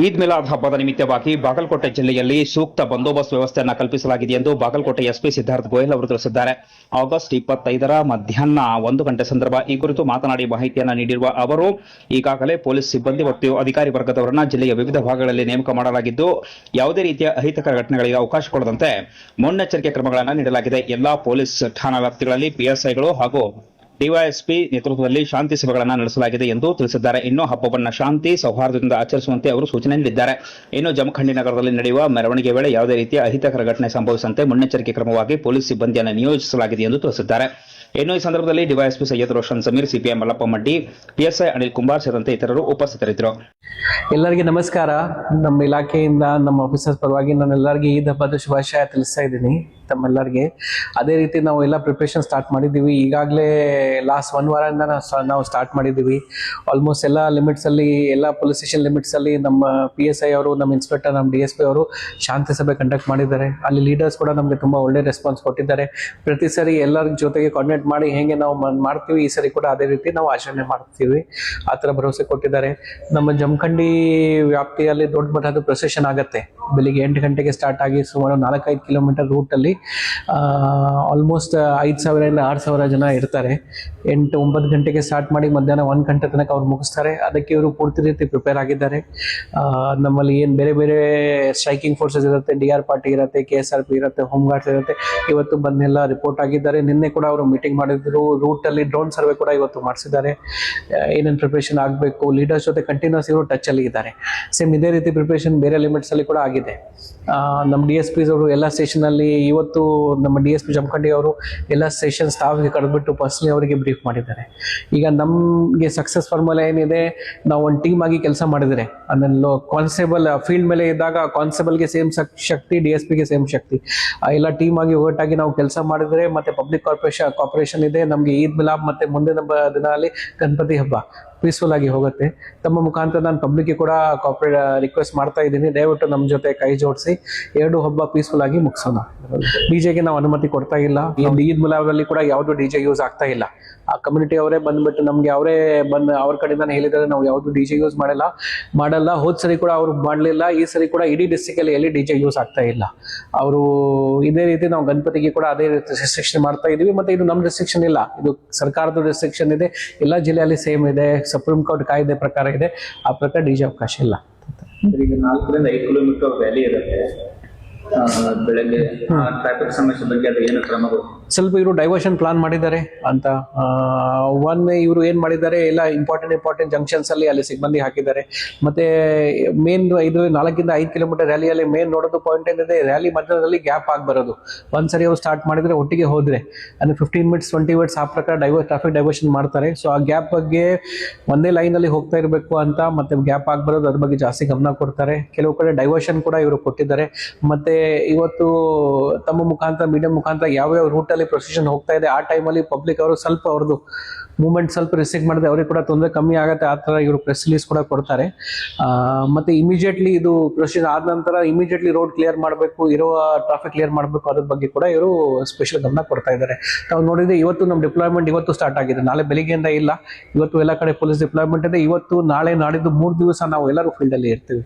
ಈದ್ ಮಿಲಾದ್ ಹಬ್ಬದ ನಿಮಿತ್ತವಾಗಿ ಬಾಗಲಕೋಟೆ ಜಿಲ್ಲೆಯಲ್ಲಿ ಸೂಕ್ತ ಬಂದೋಬಸ್ತ್ ವ್ಯವಸ್ಥೆಯನ್ನು ಕಲ್ಪಿಸಲಾಗಿದೆ ಎಂದು ಬಾಗಲಕೋಟೆ ಎಸ್ಪಿ ಸಿದ್ಧಾರ್ಥ ಗೋಯಲ್ ಅವರು ತಿಳಿಸಿದ್ದಾರೆ. ಆಗಸ್ಟ್ 25ರ ಮಧ್ಯಾಹ್ನ 1 ಗಂಟೆ ಸಂದರ್ಭ ಈ ಕುರಿತು ಮಾತನಾಡಿ ಮಾಹಿತಿಯನ್ನು ನೀಡಿರುವ ಅವರು, ಈಗಾಗಲೇ ಪೊಲೀಸ್ ಸಿಬ್ಬಂದಿ ಮತ್ತು ಅಧಿಕಾರಿ ವರ್ಗದವರನ್ನ ಜಿಲ್ಲೆಯ ವಿವಿಧ ಭಾಗಗಳಲ್ಲಿ ನೇಮಕ ಮಾಡಲಾಗಿದ್ದು, ಯಾವುದೇ ರೀತಿಯ ಅಹಿತಕರ ಘಟನೆಗಳಿಗೆ ಅವಕಾಶ ಕೊಡದಂತೆ ಮುನ್ನೆಚ್ಚರಿಕೆ ಕ್ರಮಗಳನ್ನು ನೀಡಲಾಗಿದೆ. ಎಲ್ಲಾ ಪೊಲೀಸ್ ಠಾಣಾ ವ್ಯಾಪ್ತಿಗಳಲ್ಲಿ ಪಿಎಸ್ಐಗಳು ಹಾಗೂ ಡಿವೈಎಸ್ಪಿ ನೇತೃತ್ವದಲ್ಲಿ ಶಾಂತಿ ಸಭೆಗಳನ್ನು ನಡೆಸಲಾಗಿದೆ ಎಂದು ತಿಳಿಸಿದ್ದಾರೆ. ಇನ್ನು ಹಬ್ಬವನ್ನು ಶಾಂತಿ ಸೌಹಾರ್ದದಿಂದ ಆಚರಿಸುವಂತೆ ಅವರು ಸೂಚನೆ ನೀಡಿದ್ದಾರೆ. ಇನ್ನು ಜಮಖಂಡಿ ನಗರದಲ್ಲಿ ನಡೆಯುವ ಮೆರವಣಿಗೆ ವೇಳೆ ಯಾವುದೇ ರೀತಿಯ ಅಹಿತಕರ ಘಟನೆ ಸಂಭವಿಸದಂತೆ ಮುನ್ನೆಚ್ಚರಿಕೆ ಕ್ರಮವಾಗಿ ಪೊಲೀಸ್ ಸಿಬ್ಬಂದಿಯನ್ನು ನಿಯೋಜಿಸಲಾಗಿದೆ ಎಂದು ತಿಳಿಸಿದ್ದಾರೆ. ಇನ್ನು ಈ ಸಂದರ್ಭದಲ್ಲಿ DYSP Syed Roshan Sameer, CPM Mallappa Maddi, PSI Anil Kumbar ಸೇರಿದಂತೆ ಇತರರು ಉಪಸ್ಥಿತರಿದ್ದರು. ಎಲ್ಲರಿಗೆ ನಮಸ್ಕಾರ. ನಮ್ಮ ಇಲಾಖೆಯಿಂದ ನಮ್ಮ ಆಫೀಸರ್ಸ್ ಪರವಾಗಿ ನಾನು ಎಲ್ಲರಿಗೂ ಈದ್ ಹಬ್ಬದ ಶುಭಾಶಯ ತಿಳಿಸ್ತಾ ಇದ್ದೀನಿ ತಮ್ಮೆಲ್ಲರಿಗೆ. ಅದೇ ರೀತಿ ನಾವು ಎಲ್ಲ ಪ್ರಿಪ್ರೇಷನ್ ಸ್ಟಾರ್ಟ್ ಮಾಡಿದ್ದೀವಿ. ಈಗಾಗಲೇ ಲಾಸ್ಟ್ 1 ವಾರದಿಂದ ನಾವು ಸ್ಟಾರ್ಟ್ ಮಾಡಿದ್ದೀವಿ. ಆಲ್ಮೋಸ್ಟ್ ಎಲ್ಲ ಲಿಮಿಟ್ಸ್ ಅಲ್ಲಿ, ಎಲ್ಲ ಪೊಲೀಸ್ ಸ್ಟೇಷನ್ ಲಿಮಿಟ್ಸ್ ಅಲ್ಲಿ ನಮ್ಮ PSI ಅವರು, ನಮ್ಮ ಇನ್ಸ್ಪೆಕ್ಟರ್, ನಮ್ಮ DSP ಅವರು ಶಾಂತಿ ಸಭೆ ಕಂಡಕ್ಟ್ ಮಾಡಿದ್ದಾರೆ. ಅಲ್ಲಿ ಲೀಡರ್ಸ್ ಕೂಡ ನಮಗೆ ತುಂಬಾ ಒಳ್ಳೆ ರೆಸ್ಪಾನ್ಸ್ ಕೊಟ್ಟಿದ್ದಾರೆ. ಪ್ರತಿ ಸರಿ ಎಲ್ಲರ ಜೊತೆಗೆ ಕೋಆರ್ಡಿನೇಟ್ ಮಾಡಿ ಹೇಗೆ ನಾವು ಮಾಡ್ತೀವಿ, ಈ ಸರಿ ಕೂಡ ಅದೇ ರೀತಿ ನಾವು ಆಚರಣೆ ಮಾಡ್ತೀವಿ, ಆ ಥರ ಭರವಸೆ ಕೊಟ್ಟಿದ್ದಾರೆ. ನಮ್ಮ ಜಮಖಂಡಿ ವ್ಯಾಪ್ತಿಯಲ್ಲಿ ದೊಡ್ಡ ಮಟ್ಟದ ಪ್ರೊಸೆಷನ್ ಆಗುತ್ತೆ. ಬೆಳಿಗ್ಗೆ 8 ಗಂಟೆಗೆ ಸ್ಟಾರ್ಟ್ ಆಗಿ ಸುಮಾರು 4-5 ಕಿಲೋಮೀಟರ್ ರೂಟ್ ಅಲ್ಲಿ ಆಲ್ಮೋಸ್ಟ್ 5,000 ಇಂದ 6,000 ಜನ ಇರ್ತಾರೆ. 8-9 ಗಂಟೆಗೆ ಸ್ಟಾರ್ಟ್ ಮಾಡಿ ಮಧ್ಯಾಹ್ನ 1 ಗಂಟೆ ತನಕ ಅವ್ರು ಮುಗಿಸ್ತಾರೆ. ಅದಕ್ಕೆ ಇವರು ಪೂರ್ತಿ ರೀತಿ ಪ್ರಿಪೇರ್ ಆಗಿದ್ದಾರೆ. ನಮ್ಮಲ್ಲಿ ಏನು ಬೇರೆ ಬೇರೆ ಸ್ಟ್ರೈಕಿಂಗ್ ಫೋರ್ಸಸ್ ಇರುತ್ತೆ, DR ಪಾರ್ಟಿ ಇರುತ್ತೆ, KSRP ಇರುತ್ತೆ, ಹೋಮ್ ಗಾರ್ಡ್ಸ್ ಇರುತ್ತೆ. ಇವತ್ತು ಬಂದೆಲ್ಲ ರಿಪೋರ್ಟ್ ಆಗಿದ್ದಾರೆ. ನಿನ್ನೆ ಕೂಡ ಅವರು ಮೀಟಿಂಗ್ ಮಾಡಿದ್ರು. ರೂಟ್ ಅಲ್ಲಿ ಡ್ರೋನ್ ಸರ್ವೆ ಕೂಡ ಇವತ್ತು ಮಾಡಿಸಿದ್ದಾರೆ. ಏನೇನು ಪ್ರಿಪರೇಷನ್ ಆಗಬೇಕು, ಲೀಡರ್ಸ್ ಜೊತೆ ಕಂಟಿನ್ಯೂಸ್ ಇವರು ಟಚ್ ಅಲ್ಲಿ ಇದ್ದಾರೆ. ಸೇಮ್ ಇದೇ ರೀತಿ ಪ್ರಿಪರೇಷನ್ ಬೇರೆ ಲಿಮಿಟ್ಸ್ ಅಲ್ಲಿ ಕೂಡ ಆಗಿದೆ. ನಮ್ಮ DSPs ಅವರು ಎಲ್ಲ ಸ್ಟೇಷನ್ ಅಲ್ಲಿ ಇವತ್ತು ನಮ್ಮ DSP ಜಮಖಂಡಿ ಅವರು ಎಲ್ಲ ಸ್ಟೇಷನ್ ಸ್ಟಾಫ್ಗೆ ಕರೆದ್ಬಿಟ್ಟು ಪರ್ಸನಲಿ ಅವರಿಗೆ ಬ್ರೀಫ್ ಮಾಡಿದ್ದಾರೆ. ಈಗ ನಮಗೆ ಸಕ್ಸಸ್ ಫಾರ್ಮುಲಾ ಏನಿದೆ, ನಾವು ಒಂದು ಟೀಮ್ ಆಗಿ ಕೆಲಸ ಮಾಡಿದರೆ, ಅದನ್ನು ಕಾನ್ಸ್ಟೇಬಲ್ ಫೀಲ್ಡ್ ಮೇಲೆ ಇದ್ದಾಗ ಕಾನ್ಸ್ಟೇಬಲ್ಗೆ ಸೇಮ್ ಶಕ್ತಿ, DSPಗೆ ಸೇಮ್ ಶಕ್ತಿ, ಎಲ್ಲ ಟೀಮ್ ಆಗಿ ಒಟ್ಟಾಗಿ ನಾವು ಕೆಲಸ ಮಾಡಿದರೆ, ಮತ್ತೆ ಪಬ್ಲಿಕ್ ಕಾರ್ಪೊರೇಷನ್ ಇದೆ, ನಮಗೆ ಈದ್ ಮಿಲಾದ್ ಮತ್ತೆ ಮುಂದಿನ ದಿನ ಅಲ್ಲಿ ಗಣಪತಿ ಹಬ್ಬ ಪೀಸ್ಫುಲ್ ಆಗಿ ಹೋಗುತ್ತೆ. ತಮ್ಮ ಮುಖಾಂತರ ನಾನು ಪಬ್ಲಿಕ್ಗೆ ಕೂಡ ರಿಕ್ವೆಸ್ಟ್ ಮಾಡ್ತಾ ಇದ್ದೀನಿ, ದಯವಿಟ್ಟು ನಮ್ಮ ಜೊತೆ ಕೈ ಜೋಡಿಸಿ 2 ಹಬ್ಬ ಪೀಸ್ಫುಲ್ ಆಗಿ ಮುಗಿಸೋಣ. ಡಿಜೆಗೆ ನಾವು ಅನುಮತಿ ಕೊಡ್ತಾ ಇಲ್ಲ. ಈದ್ ಮಿಲಾದಲ್ಲಿ ಕೂಡ ಯಾವುದು DJ ಯೂಸ್ ಆಗ್ತಾ ಇಲ್ಲ. ಆ ಕಮ್ಯುನಿಟಿ ಅವರೇ ಬಂದ್ಬಿಟ್ಟು ನಮ್ಗೆ ಅವರೇ ಅವ್ರ ಕಡೆಯಿಂದ ಹೇಳಿದ್ದಾರೆ, ನಾವು ಯಾವುದು DJ ಯೂಸ್ ಮಾಡಲ್ಲ. ಹೋದ್ ಸರಿ ಕೂಡ ಅವ್ರು ಮಾಡಲಿಲ್ಲ. ಈ ಸರಿ ಕೂಡ ಇಡೀ ಡಿಸ್ಟ್ರಿಕ್ಟ್ ಅಲ್ಲಿ ಎಲ್ಲಿ DJ ಯೂಸ್ ಆಗ್ತಾ ಇಲ್ಲ. ಅವರು ಇದೇ ರೀತಿ ನಾವು ಗಣಪತಿಗೆ ಕೂಡ ಅದೇ ರೀತಿ ರೆಸ್ಟ್ರಿಕ್ಷನ್ ಮಾಡ್ತಾ ಇದೀವಿ. ಮತ್ತೆ ಇದು ನಮ್ಮ ರೆಸ್ಟ್ರಿಕ್ಷನ್ ಇಲ್ಲ, ಇದು ಸರ್ಕಾರದ ರೆಸ್ಟ್ರಿಕ್ಷನ್ ಇದೆ. ಎಲ್ಲ ಜಿಲ್ಲೆಯಲ್ಲಿ ಸೇಮ್ ಇದೆ. ಸುಪ್ರೀಂ ಕೋರ್ಟ್ ಕಾಯ್ದೆ ಪ್ರಕಾರ ಇದೆ. ಆ ಪ್ರಕಾರ DJ ಅವಕಾಶ ಇಲ್ಲ. ಈಗ 4ರಿಂದ 5 ಕಿಲೋಮೀಟರ್ ವ್ಯಾಲಿ ಇರುತ್ತೆ. ಬೆಳಗ್ಗೆ ಟ್ರಾಫಿಕ್ ಸಮಸ್ಯೆ ಬಗ್ಗೆ ಅದು ಏನು ಕ್ರಮಗಳು? ಸ್ವಲ್ಪ ಇವರು ಡೈವರ್ಷನ್ ಪ್ಲಾನ್ ಮಾಡಿದ್ದಾರೆ ಅಂತ. ಇವರು ಏನ್ ಮಾಡಿದ್ದಾರೆ, ಎಲ್ಲ ಇಂಪಾರ್ಟೆಂಟ್ ಜಂಕ್ಷನ್ಸ್ ಅಲ್ಲಿ ಸಿಬ್ಬಂದಿ ಹಾಕಿದ್ದಾರೆ. ಮತ್ತೆ ಮೇನ್ 4ರಿಂದ 5 ಕಿಲೋಮೀಟರ್ ರ್ಯಾಲಿಯಲ್ಲಿ ಮೇನ್ ನೋಡೋದು ಪಾಯಿಂಟ್ ಏನಿದೆ, ರ್ಯಾಲಿ ಮಧ್ಯದಲ್ಲಿ ಗ್ಯಾಪ್ ಆಗಿ ಬರೋದು. ಒಂದ್ಸರಿ ಅವ್ರು ಸ್ಟಾರ್ಟ್ ಮಾಡಿದ್ರೆ ಒಟ್ಟಿಗೆ ಹೋದ್ರೆ ಅಂದ್ರೆ 15 ಮಿನಿಟ್ಸ್ 20 ಮಿನಿಟ್ಸ್ ಆ ಪ್ರಕಾರ ಟ್ರಾಫಿಕ್ ಡೈವರ್ಷನ್ ಮಾಡ್ತಾರೆ. ಸೊ ಆ ಗ್ಯಾಪ್ ಬಗ್ಗೆ ಒಂದೇ ಲೈನ್ ಅಲ್ಲಿ ಹೋಗ್ತಾ ಇರಬೇಕು ಅಂತ, ಮತ್ತೆ ಗ್ಯಾಪ್ ಆಗಿ ಬರೋದು, ಅದ್ರ ಬಗ್ಗೆ ಜಾಸ್ತಿ ಗಮನ ಕೊಡ್ತಾರೆ. ಕೆಲವು ಕಡೆ ಡೈವರ್ಷನ್ ಕೂಡ ಇವರು ಕೊಟ್ಟಿದ್ದಾರೆ. ಮತ್ತೆ ಇವತ್ತು ತಮ್ಮ ಮುಖಾಂತರ, ಮೀಡಿಯಂ ಮುಖಾಂತರ ಯಾವ್ಯಾವ ರೂಟ್ ಅಲ್ಲಿ ಪ್ರೊಸೆಷನ್ ಹೋಗ್ತಾ ಇದೆ, ಆ ಟೈಮಲ್ಲಿ ಪಬ್ಲಿಕ್ ಅವರು ಸ್ವಲ್ಪ ಅವ್ರದ್ದು ಮೂವ್ಮೆಂಟ್ ಸ್ವಲ್ಪ ರಿಸ್ಟ್ರಿಕ್ಟ್ ಮಾಡಿದ್ರೆ ಅವ್ರಿಗೆ ಕೂಡ ತೊಂದರೆ ಕಮ್ಮಿ ಆಗುತ್ತೆ. ಆ ಥರ ಇವರು ಪ್ರೆಸ್ ರಿಲೀಸ್ ಕೂಡ ಕೊಡ್ತಾರೆ. ಮತ್ತೆ ಇಮಿಡಿಯೇಟ್ಲಿ ಇದು ಪ್ರೊಸೆಷನ್ ಆದ ನಂತರ ಇಮಿಡಿಯೇಟ್ಲಿ ರೋಡ್ ಕ್ಲಿಯರ್ ಮಾಡಬೇಕು, ಇರುವ ಟ್ರಾಫಿಕ್ ಕ್ಲಿಯರ್ ಮಾಡಬೇಕು, ಅದ್ರ ಬಗ್ಗೆ ಕೂಡ ಇವರು ಸ್ಪೆಷಲ್ ಗಮನ ಕೊಡ್ತಾ ಇದ್ದಾರೆ. ನಾವು ನೋಡಿದ್ರೆ ಇವತ್ತು ನಮ್ಮ ಡಿಪ್ಲಾಯ್ಮೆಂಟ್ ಇವತ್ತು ಸ್ಟಾರ್ಟ್ ಆಗಿದೆ. ನಾಳೆ ಬೆಳಿಗ್ಗೆಯಿಂದ ಇಲ್ಲ, ಇವತ್ತು ಎಲ್ಲ ಕಡೆ ಪೊಲೀಸ್ ಡಿಪ್ಲಾಯ್ಮೆಂಟ್ ಇದೆ. ಇವತ್ತು, ನಾಳೆ, ನಾಡಿದ್ದು 3 ದಿವಸ ನಾವು ಎಲ್ಲರೂ ಫೀಲ್ಡ್ ಅಲ್ಲಿ ಇರ್ತೀವಿ.